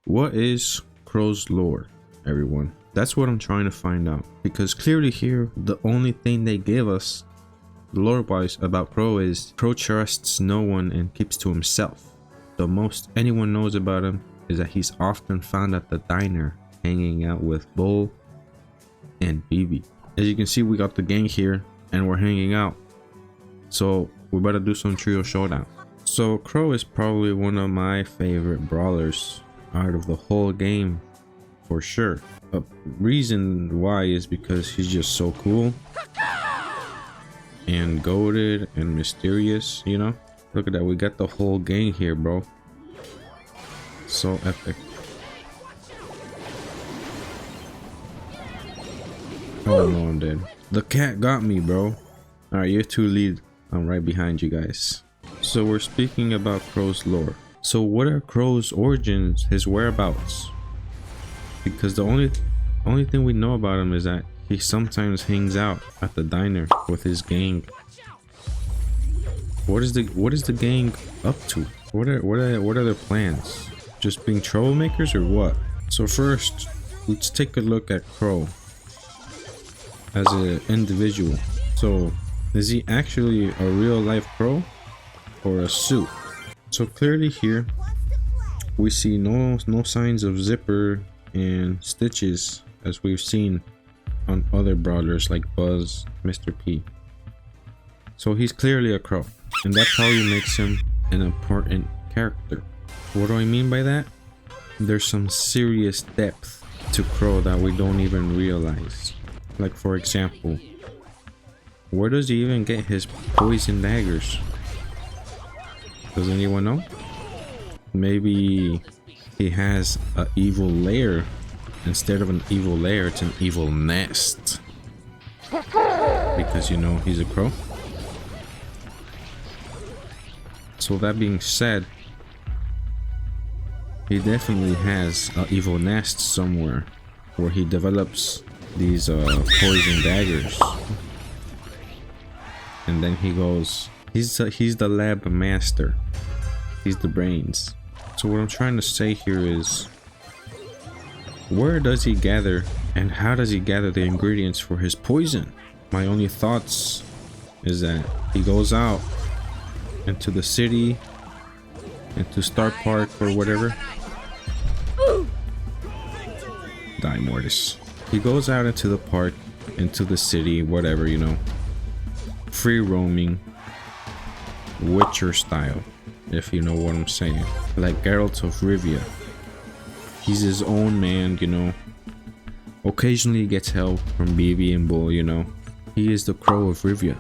What is Crow's lore, everyone? That's what I'm trying to find out, because clearly here the only thing they give us lore-wise about Crow is Crow trusts no one and keeps to himself. The most anyone knows about him is that he's often found at the diner hanging out with Bull and BB. As you can see, we got the gang here and we're hanging out, so we better do some trio showdown. So Crow is probably one of my favorite brawlers out of the whole game, for sure. A reason why is because he's just so cool and goated and mysterious, you know. Look at that, we got the whole gang here, bro. So epic. Oh no, I'm dead. The cat got me, bro. Alright, you two lead. I'm right behind you guys. So we're speaking about Crow's lore. So what are Crow's origins, his whereabouts? Because the only thing we know about him is that he sometimes hangs out at the diner with his gang. What is the gang up to? What are their plans? Just being troublemakers or what? So first, let's take a look at Crow as an individual. So is he actually a real life Crow or a suit? So clearly here we see no signs of zipper and stitches as we've seen on other brawlers like Buzz, Mr. P. So he's clearly a Crow, and that probably makes him an important character. What do I mean by that? There's some serious depth to Crow that we don't even realize. Like, for example, where does he even get his poison daggers? Does anyone know? Maybe he has an evil lair. Instead of an evil lair, it's an evil nest. Because, you know, he's a Crow. So that being said, he definitely has an evil nest somewhere where he develops these poison daggers. And then he goes, he's the lab master. He's the brains. So what I'm trying to say here is, where does he gather and how does he gather the ingredients for his poison? My only thoughts is that he goes out into the city, into Star Park or whatever. Die, Mortis. He goes out into the park, into the city, whatever, you know. Free roaming, Witcher style, if you know what I'm saying. Like Geralt of Rivia. He's his own man, you know. Occasionally he gets help from BB and Bull, you know. He is the Crow of Rivia.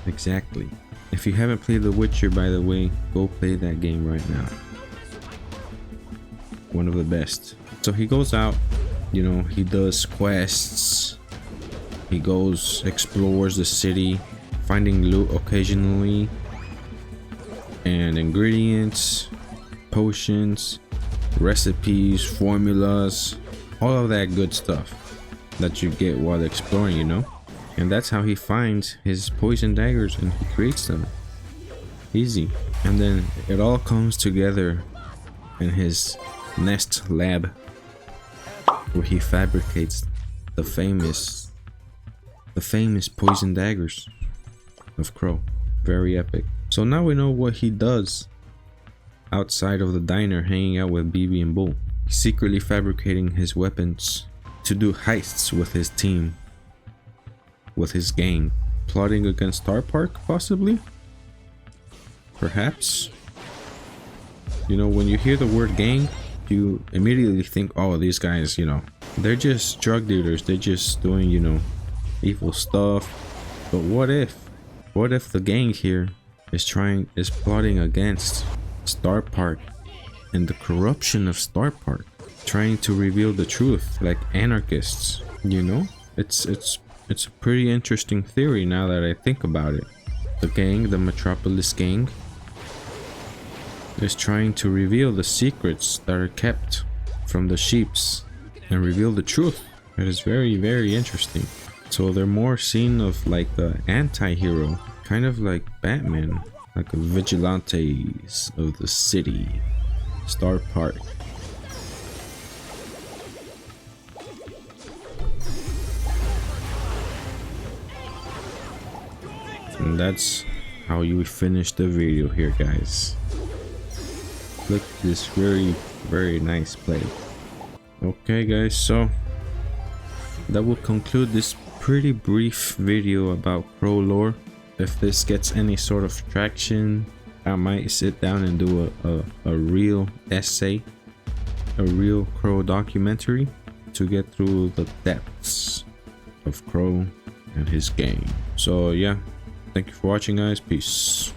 Exactly. If you haven't played The Witcher, by the way, go play that game right now. One of the best. So he goes out, you know, he does quests. He goes, explores the city, finding loot occasionally, and ingredients, potions, recipes, formulas, all of that good stuff that you get while exploring, you know. And that's how he finds his poison daggers and he creates them. Easy. And then it all comes together in his nest lab where he fabricates the famous poison daggers of Crow. Very epic. So now we know what he does outside of the diner hanging out with BB and Bull. He's secretly fabricating his weapons to do heists with his team, with his gang, plotting against Star Park possibly, perhaps. You know, when you hear the word gang, you immediately think, oh, these guys, you know, they're just drug dealers, they're just doing, you know, evil stuff. But what if the gang here is plotting against Star Park and the corruption of Star Park, trying to reveal the truth like anarchists, you know? It's a pretty interesting theory now that I think about it. The gang, the Metropolis gang, is trying to reveal the secrets that are kept from the sheeps and reveal the truth. It is very, very interesting. So they're more seen of like the anti-hero, kind of like Batman, like a vigilantes of the city, Star Park. that's how you finish the video here, guys. Look at this very nice play. Okay guys, so that will conclude this pretty brief video about Crow lore. If this gets any sort of traction, I might sit down and do a real essay, a real Crow documentary to get through the depths of Crow and his game. So yeah, thank you for watching guys, peace.